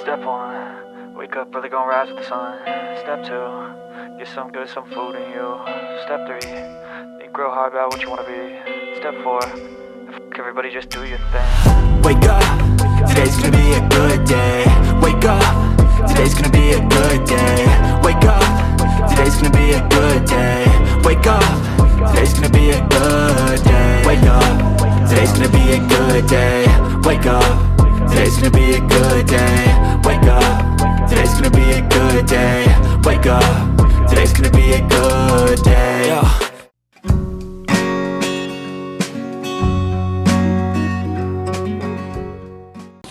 Step one, wake up early, gonna rise with the sun. Step two, get some good, some food in you. Step three, think real hard about what you wanna be. Step four, everybody just do your thing. Wake up, today's gonna be a good day. Wake up, today's gonna be a good day. Wake up, today's gonna be a good day. Wake up, today's gonna be a good day. Wake up, today's gonna be a good day. Wake up, today's gonna be a good day. Wake up, today's gonna be a good day. Wake up, today's gonna be a good day. Yeah.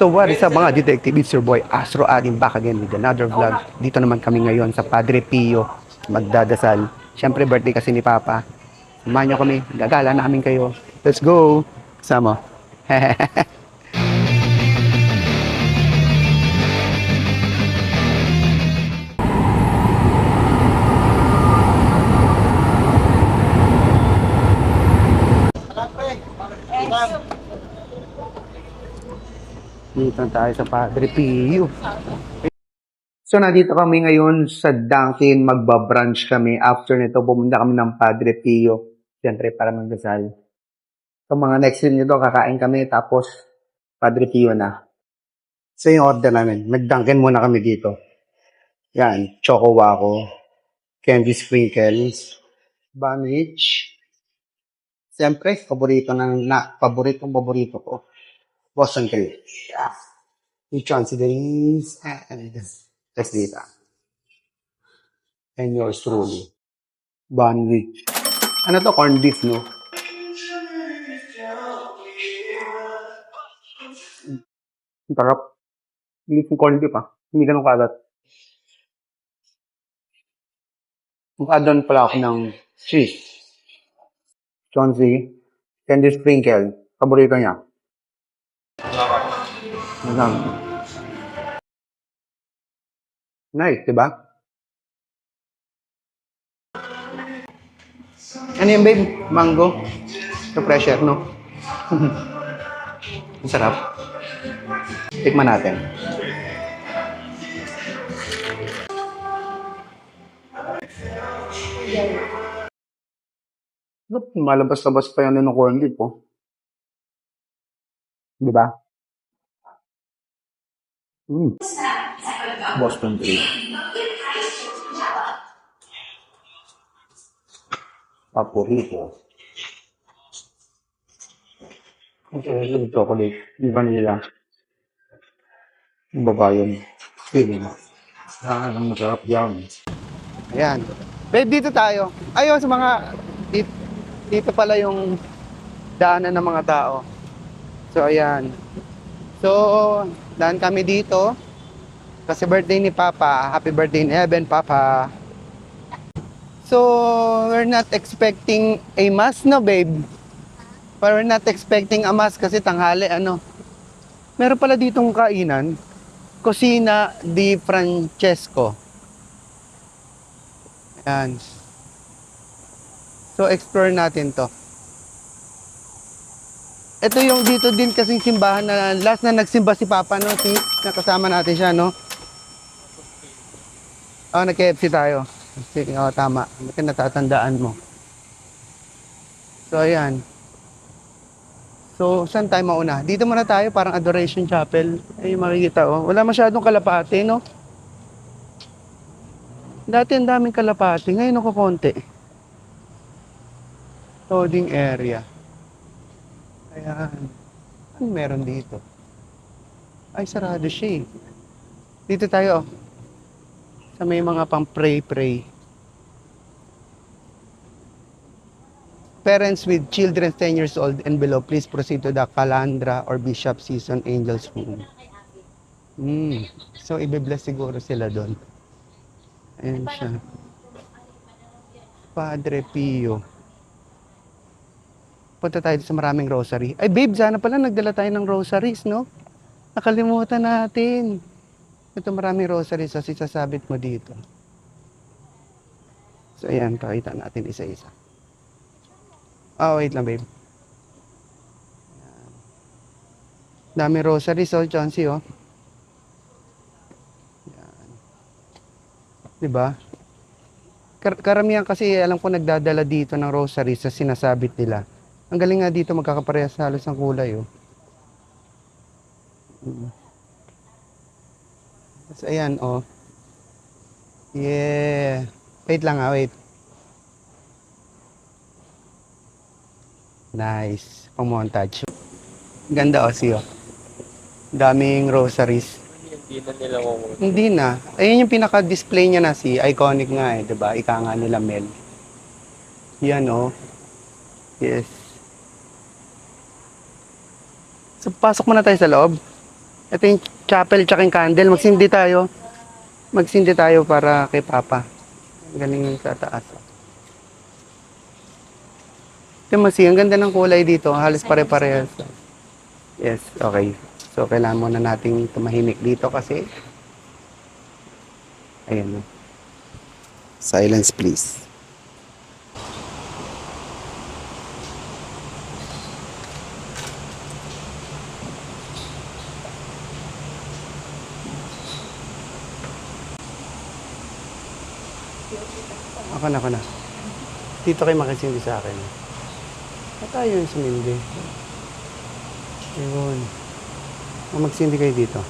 So what is up mga detective, it's your boy Astro Adin back again with another vlog. Dito naman kami ngayon sa Padre Pio magdadasal. Siyempre birthday kasi ni Papa. Samahan nyo kami, gagala namin kayo. Let's go! Sama. Dito tayo sa Padre Pio. So, nandito kami ngayon sa Dunkin. Magbabrunch kami. After nito, pumunta kami ng Padre Pio. Siyempre, para magdasal. So, mga next week nito, kakain kami. Tapos, Padre Pio na. So, yung order namin. Nag-Dunkin muna kami dito. Yan. Choco Waco. Candy Sprinkles. Banwich. Siyempre, paborito ko. Boston Cream. Yeah. Yung Chauncey Denise. And Teslita. And yours truly. Banwich. Ano to? Corned beef, no? Ang sarap. Hindi kong corned beef, ah. Hindi ganun kalat. Mag-add-on pala ako ng cheese. Chauncey. Candy Sprinkle. Paborito niya. Masam. Nice, diba? Ano yung babe? Mango? The pressure, no? Ang sarap. Tikman natin. Look, malabas-labas pa yan ng corned beef, oh. Diba? Boston Cream. Paborito. Okay, yung chocolate. Di vanilla. Yung baba yun. Feeling. Ang masarap yan. Ayan. Babe, dito tayo. Ayun sa mga... Dito pala yung daanan ng mga tao. So, ayan. So, daan kami dito. Kasi birthday ni Papa. Happy birthday in heaven, Papa. So, we're not expecting a mass, no, babe? But we're not expecting a mass kasi tanghali, ano. Meron pala ditong kainan. Cocina di Francesco. Ayan. So, explore natin to. Ito yung dito din kasing simbahan na last na nagsimba si Papa, no? Nakasama natin siya, no? Oh, nag-KFC tayo. Sige, oh, tama. Hindi natatandaan mo. So, ayan. So, saan tayo mauna? Dito muna tayo, parang Adoration Chapel. Ay, makikita, oh. Wala masyadong kalapate, no? Dati ang daming kalapate. Ngayon ako konti. Loading area. Ayan. Ano meron dito? Ay, sarado siya, eh. Dito tayo, oh. Sa may mga pang pray. Parents with children 10 years old and below, please proceed to the Calandra or Bishop Season Angels Room. So, ibe-bless siguro sila doon. Ayan siya. Padre Pio. Punta tayo sa maraming rosary. Ay, babe, sana pala nagdala tayo ng rosaries, no? Nakalimutan natin. Ito maraming rosaries kasi sasabit mo dito. So, ayan, pakita natin isa-isa. Wait lang, babe. Dami rosaries, oh, Chauncey, oh. 'Di ba? Karamihan kasi alam ko nagdadala dito ng rosary sa sinasabit nila. Ang galing nga dito magkakaparehas halos ng kulay oh. Mm. Tapos ayan oh. Yeah. Wait lang wait. Nice. Pang montage. Ganda oh, siyo. Daming rosaries. Hindi na nila kukunin. Hindi na. Ayun yung pinaka-display niya na si iconic nga 'di ba? Ika nga nila Mel. Yan oh. Yes. So, pasok muna tayo sa loob. Ito yung chapel tsaka yung candle. Magsindi tayo. Magsindi tayo para kay Papa. Ang galing yung sa taas. Ito ang ganda ng kulay dito. Halos pare-parehas. Yes, okay. So, kailangan muna nating tumahimik dito kasi ayan. Silence please. Ako na. Dito kayo makisindi sa akin. At tayo yung sumindi. Ayun. Magsindi kayo dito.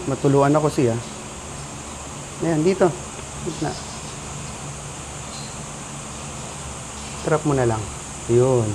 Matuluan ako siya. Ayan, dito. Gitna. Trap mo na lang. Ayun.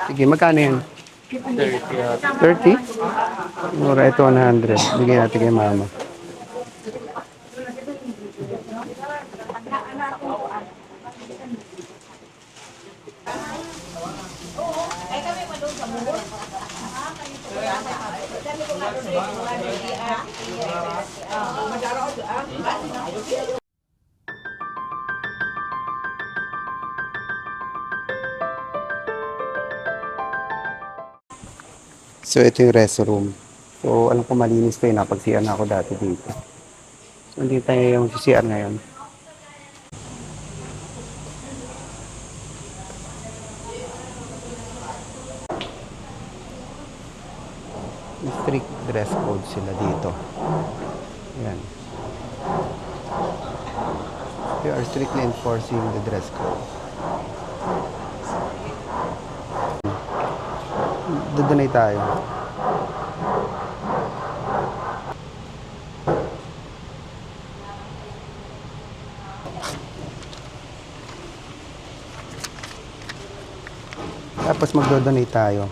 Sige, magkano yan? 30? Mura ito 100. Bigyan natin kay mama. So, ito yung restroom. So, alam ko malinis to eh. Napagsiyan na ako dati dito. Nandito tayo yung CCR ngayon. Strict dress code sila dito. Yan. They are strictly enforcing the dress code. Dudunay tayo. Tapos magdodonate tayo.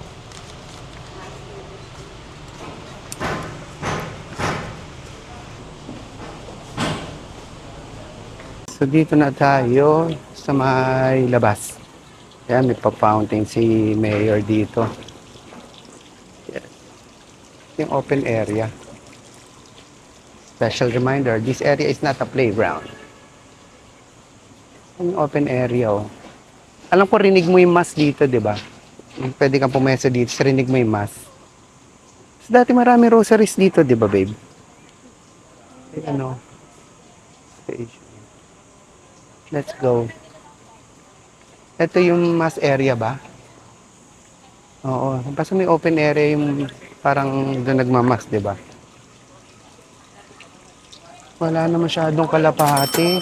So dito na tayo sa may labas. Ayan, may pa-fountain si Mayor dito. Yes. Yung open area. Special reminder, this area is not a playground. Yung open area, oh. Alam ko, rinig mo yung mass dito, di ba? Pwede kang pumeso dito, rinig mo yung mass. So, dati marami rosaries dito, di ba, babe? Ano? Station. Let's go. Ito yung mass area ba? Oo. Basta may open area yung parang doon nagmamass, di ba? Wala na masyadong kalapati.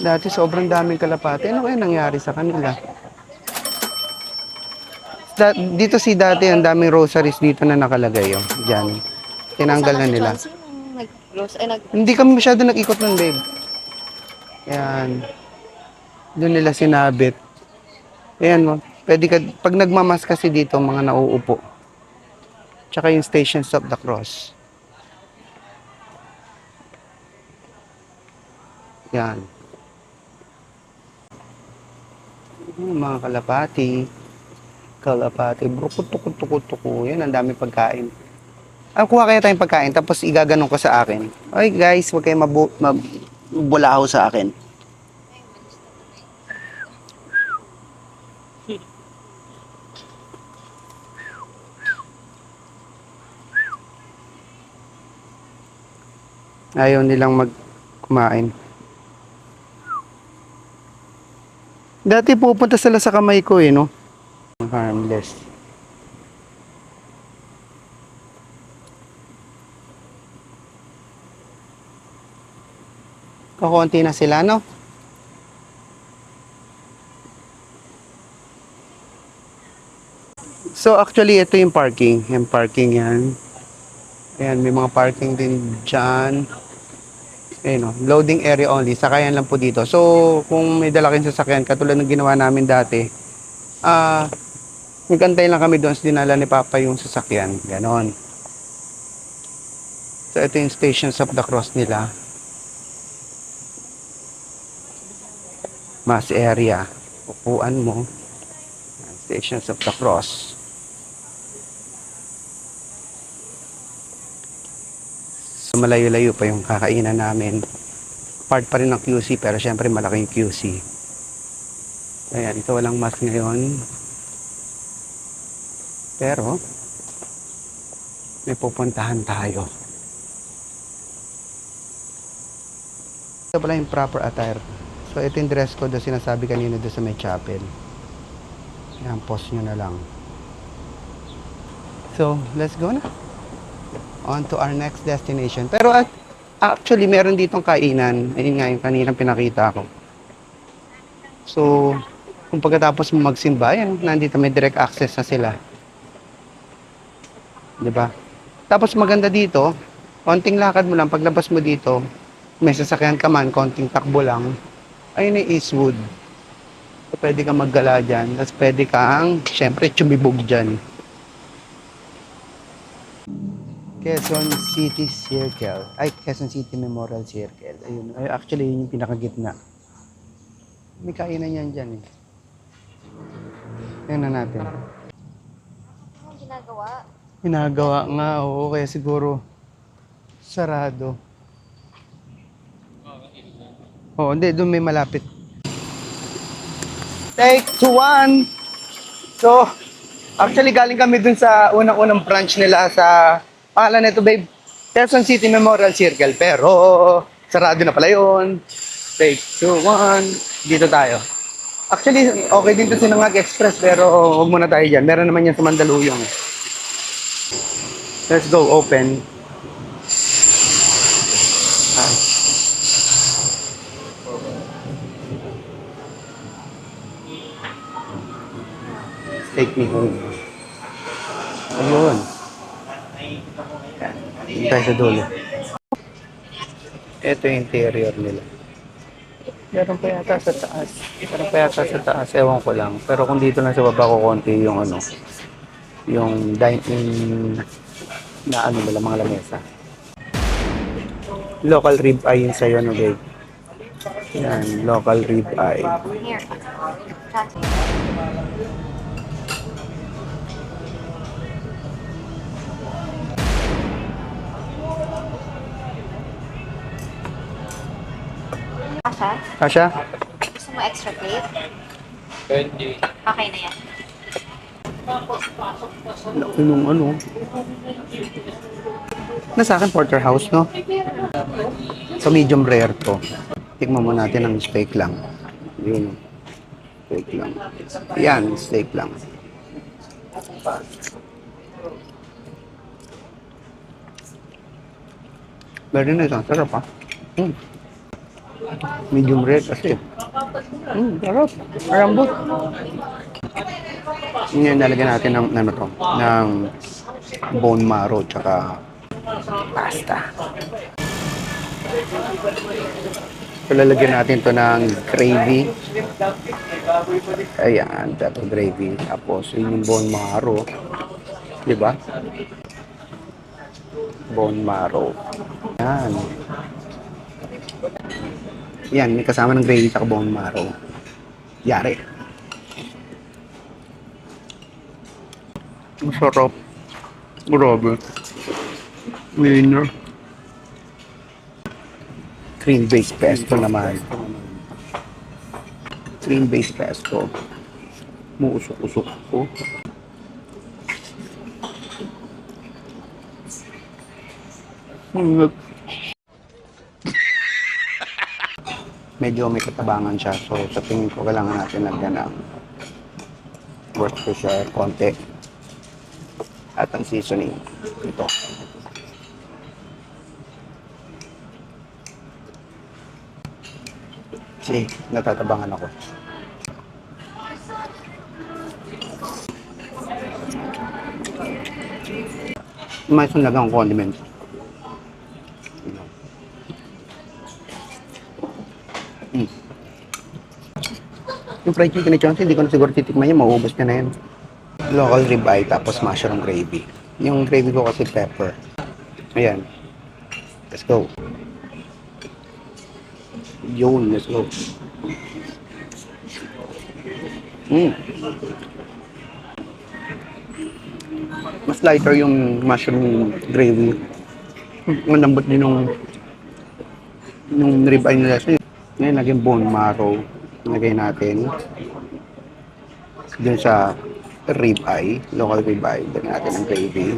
Dati sobrang daming kalapati. Ano kaya nangyari sa kanila? Dito si dati ang daming rosaries dito na nakalagay. Oh. Diyan. Tinanggal na nila. Hindi kami masyado nag-ikot ng babe. Yan. Doon nila sinabit. Ayan mo. Pwede ka, pag nagmamas kasi dito, mga nauupo. Tsaka yung Stations of the Cross. Yan. Mga kalapati. Kalapati. Kuto-kuto-kuto. Yan, ang dami pagkain. Kuha kaya tayong pagkain, tapos igaganon ko sa akin. Oy guys, huwag kayong mabulaho sa akin. Ayaw nilang kumain. Dati pupunta sila sa kamay ko eh, no? Harmless. Kakunti na sila, no? So actually, ito yung parking. Yung parking yan. Ayan, may mga parking din dyan. Ayan o, loading area only. Sakayan lang po dito. So, kung may dala kayong sasakyan, katulad ng ginawa namin dati, nagantay lang kami doon sa dinala ni Papa yung sasakyan. Ganon. So, ito yung Stations of the Cross nila. Mass area. Upuan mo. Stations of the Cross. So, malayo-layo pa yung kakainan namin. Part pa rin ng QC, pero syempre malaking QC. Ayan, ito walang mask ngayon. Pero, may pupuntahan tayo. Ito pala yung proper attire. So, ito yung dress code na sinasabi kanina doon sa may chapel. Ayan, post nyo na lang. So, let's go na. On to our next destination. Pero actually, meron ditong kainan. Ayun nga yung kaninang pinakita ko. So, kung pagkatapos mo magsimba, yan, nandito may direct access na sila. 'Di ba? Tapos maganda dito, konting lakad mo lang, paglabas mo dito, may sasakyan ka man, konting takbo lang, ayun yung Eastwood. So, pwede kang maggala dyan. Tapos pwede kang, syempre, tsumibog dyan. Quezon City Circle. Ay, Quezon City Memorial Circle. Ayun. Ay, actually, yun yung pinakagitna. May kainan yan dyan eh. Tingnan na natin. Anong ginagawa? Ginagawa nga, oo. Kaya siguro, sarado. Oo, hindi. Doon may malapit. Take 2-1! So, actually, galing kami dun sa unang-unang branch nila sa pangalan nito, babe. Quezon City Memorial Circle. Pero, Sarado na pala yun. Take 2, 1. Dito tayo. Actually, okay din to Sinangag Express pero huwag muna tayo dyan. Meron naman yan sa Mandaluyong. Let's go, open. Ah. Take me home. Ayun. Yan. Dito tayo sa dulo. Ito yung interior nila. Meron pa yata sa taas. Meron pa yata sa taas. Ewan ko lang. Pero kung dito lang sa baba ko konti yung ano, yung dine-in na ano nila, mga lamesa. Local rib eye yun sa'yo, no, babe? Yan, local rib eye. Here. That's Kasha? Kasha? Gusto mo extra plate? Okay na yan. Laki nung ano. Nasa akin, porterhouse, no? So, medium rare to. Tikman mo natin ang steak lang. Yun. Steak lang. Yan, steak lang. Very nice, ang sarap, ha? Medium rare kasi. Sarap. Marambot. Ngayon, nalagyan natin ng, ano to, ng bone marrow, tsaka pasta. So, lalagyan natin to ng gravy. Ayan, tapos gravy. Tapos, yun yung bone marrow. Diba? Bone marrow. Yan. Yan, may kasama ng gravy at bone marrow. Yari. Masarap. Grabe. Winner. Cream-based pesto naman. Cream-based pesto. Muusok-usok ko. Medyo may katabangan siya. So, sa tingin ko, kailangan natin lagyan ng Worcestershire konti. At ang seasoning. Ito. Kasi natatabangan ako. May sulagang condiments. Yung fried chicken ni Chauncey, hindi ko na siguro titikman yan. Mauubos niya na yan. Local ribeye tapos mushroom gravy. Yung gravy ko kasi pepper. Ayan. Let's go. Yun, let's go. Mas lighter yung mushroom gravy. Ang lambot din nung ribeye nila. Ngayon, naging bone marrow. Nagay natin dun sa ribeye, local ribeye. Dun natin ang gravy.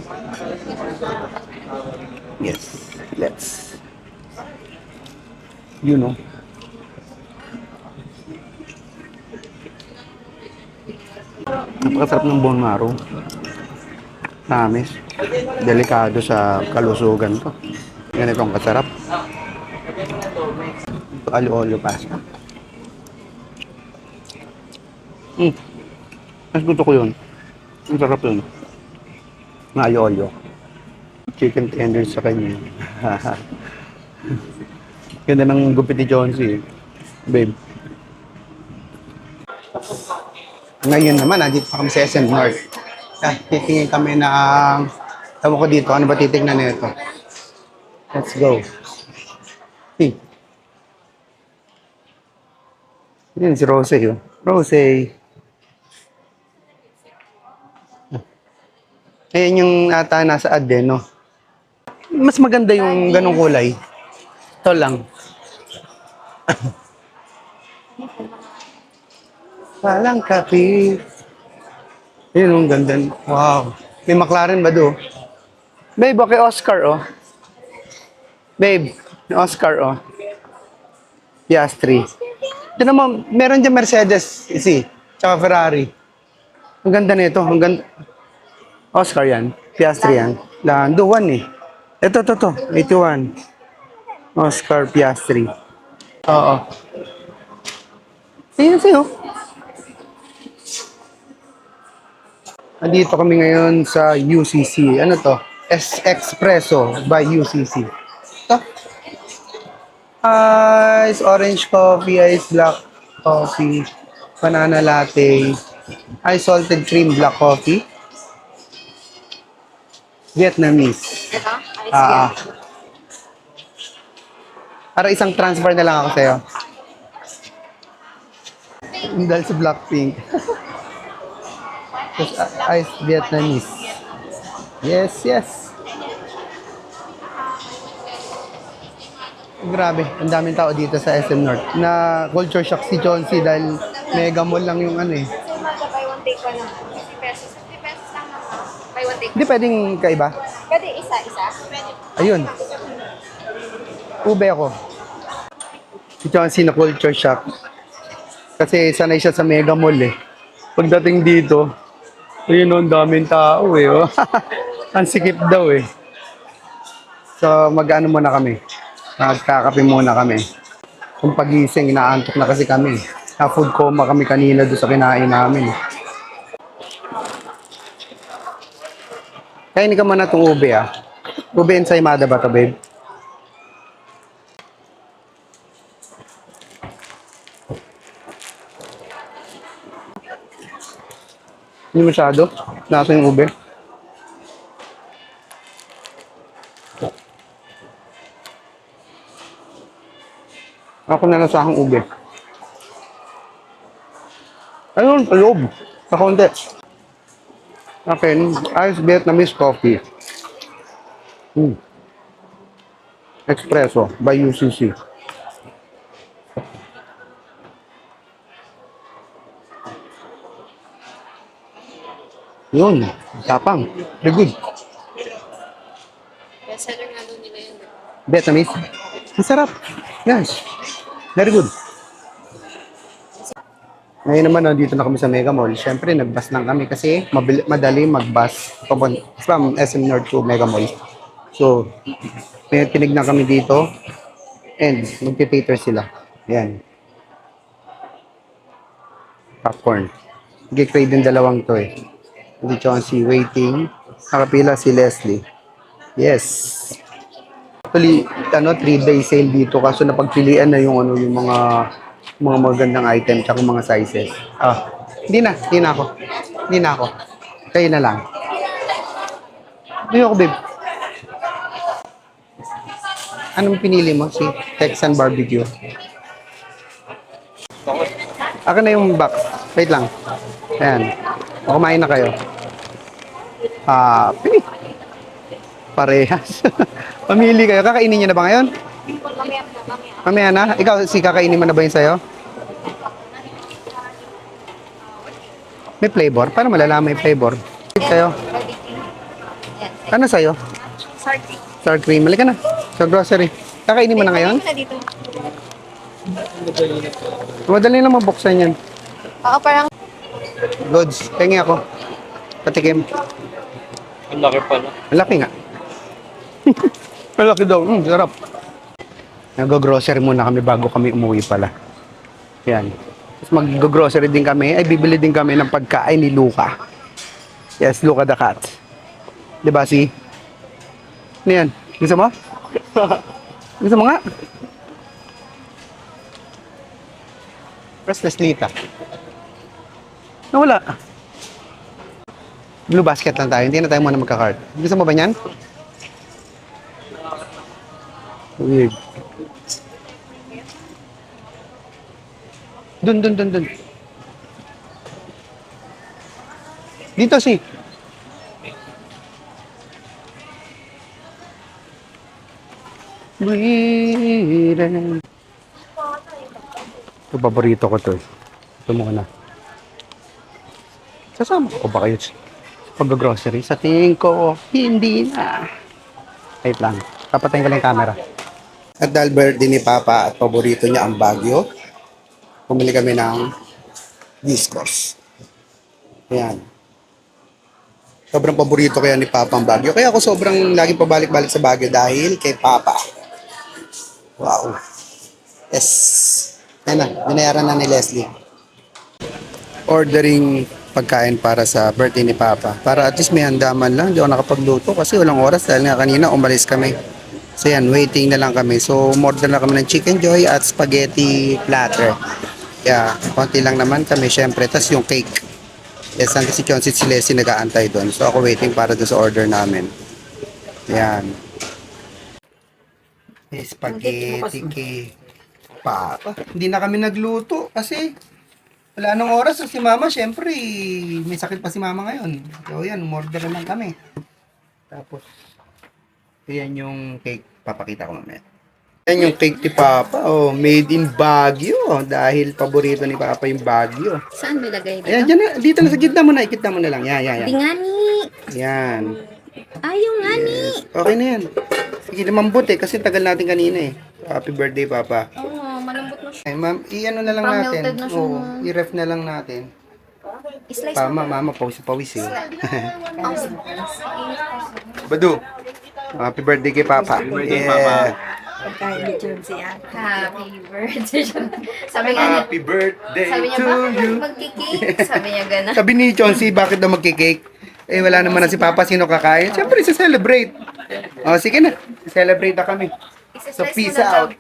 Yes, let's. You know. Napakasarap ng bone marrow. Tamis. Delikado sa kalusugan to. Ganitong kasarap. Alu-olio pasta. Mas gusto ko yun. Ang sarap yun. Na alu-olio. Chicken tenders sa kanya. Ganda ng gupit ni Chauncey. Babe. Ngayon naman, nandito pa kami sa SM North. Titingin kami ng... Tama ko dito, ano ba titignan nito? Let's go. Hey. Yan si Rose yun. Rose. Ayan yung ata nasa ad din, no? Mas maganda yung ganong kulay. Ito lang. Walang kape. Yun, ang ganda. Wow. May McLaren ba do? Babe, okay, Oscar, oh. Babe, Oscar, oh. Piastri. Tignan mo, meron dyan Mercedes, tsaka Ferrari. Ang ganda nito, ang ganda. Oscar yan, Piastri yan. Lando 1 eh. Ito, 81. Oscar Piastri. Oo. Sa'yo. Andito kami ngayon sa UCC. Ano to? Espresso by UCC. Ito. Ice orange coffee, ice black coffee, banana latte, ice salted cream black coffee, Vietnamese. Ito? Ice Ah, para isang transfer na lang ako sa'yo. Dahil sa Blackpink. Tapos ice Vietnamese. Yes. Grabe, ang daming tao dito sa SM North. Na culture shock si Chauncey dahil mega mall lang yung ano eh. So, buy one take one lang. 50 pesos. 50 pesos lang naman. Buy one take Hindi pwedeng kaiba. Pwede isa? Ayun. Ube ako. Si Chauncey na culture shock. Kasi sanay siya sa mega mall eh. Pagdating dito, ayun oh, ang daming tao eh. Oh. Ang sikip daw eh. So mag-ano muna kami. Magkakape muna kami. Kung pagising, inaantok na kasi kami. Na-food coma kami kanina doon sa kinain namin. Kainin ka muna itong ube ah. Ube ensaymada ba ito, babe? Hindi masyado. Nasa yung ube. Ako na lang sa akong ube. Ayun, sa loob. Sa konti. Akin, ice Vietnamese coffee. Espresso by UCC. Yun, tapang. Very good. Best seller nga doon nila yun. Vietnamese. Ang sarap. Yes. Very good. Ngayon naman, nandito na kami sa Mega Mall. Siyempre, nag-bus lang kami kasi madali mag-bus from SM North to Mega Mall. So, may tinignan kami dito and magti-tater sila. Ayan. Popcorn. Nag-crave yung dalawang to eh. Hindi Chauncey waiting. Nakapila si Leslie. Yes. Actually, 3-day sale dito kaso napagpilian na yung mga magandang item tsaka mga sizes. Hindi na ako. Kayo na lang. Hindi ako, babe. Anong pinili mo? Si Texan Barbecue. Akin na yung box. Wait lang. Ayan. Kumain na kayo. Pili. Parehas. Pamili kayo. Kakainin niyo na ba ngayon? Mamaya na. Ikaw, kakainin mo na ba yun sa'yo? May flavor? Paano malalaman may flavor? Sa'yo? Ano sa'yo? Sour cream. Malika na. Sa grocery. Kakainin mo na ngayon? Madali lang mabuksan yan. Oo, parang Lods. Pengi ako. Patikim. Ang laki pala. Ang laki nga. Ang laki daw. Sarap. Nag-grocery muna kami bago kami umuwi pala. Yan. Tapos mag-grocery din kami. Ay, bibili din kami ng pagkain ni Luca. Yes, Luca the cat. Diba, si? Ano yan? Gusto mo? Gusto mo nga? Where's Leslita? Nawala. Blue basket lang tayo. Hindi na tayo muna magka-card. Gusto mo ba yan? Weird. Dun. Dito si. Breathe. Ito, paborito ko to. Ito muna. Sasama ko ba kayo sa pag-grocery? Sa tingin ko, hindi na. Wait lang. Papatayin ko lang yung camera. At dahil birthday ni Papa at paborito niya ang Baguio, pumili kami ng discos. Ayan. Sobrang paborito kaya ni Papa ang Baguio. Kaya ako sobrang laging pabalik-balik sa Baguio dahil kay Papa. Wow. Yes. Ayan na, binayaran na ni Leslie. Ordering pagkain para sa birthday ni Papa. Para at least may handaman lang. Hindi ako nakapagluto kasi walang oras dahil nga kanina umalis kami. So yan, waiting na lang kami. So umorder na kami ng chicken joy at spaghetti platter. Yeah, konti lang naman kami syempre. Tas yung cake. Yes, nandito si Chonsit si Leslie nag-aantay doon. So ako waiting para doon sa order namin. Yan. Spaghetti cake. Papa. Hindi na kami nagluto kasi wala nang oras. So si Mama, syempre, may sakit pa si Mama ngayon. So yan, umorder na lang kami. Tapos, yan yung cake. Papakita ko mamaya. Yan yung cake ni Papa. Oh, made in Baguio. Dahil paborito ni Papa yung Baguio. Saan nilagay dito? Ayan, dyan na. Dito na sa gitna mo na. Ikitna mo na lang. Yan, yan, yan. Di nga ni. Yan. Ayaw nga ni. Okay na yan. Sige, lumambot eh. Kasi tagal natin kanina eh. Happy birthday, Papa. Oo, malambot na siya. Ay, ma'am, i-ano na lang Parang natin. melted na siya. Oo, i-ref na lang natin. I-slice Tama, mama, pawis eh. Badu, happy birthday kay Papa. Happy birthday, Papa. Happy birthday. Sabi nga niya, Happy birthday sabi niya, to bakit you. magkikake? Sabi niya gano'n. Sabi ni Chauncey, bakit daw magkikake? Eh, wala naman na si Papa, sino kakain? Siyempre, isa-celebrate. O, sige na. Celebrate na kami. So, peace out.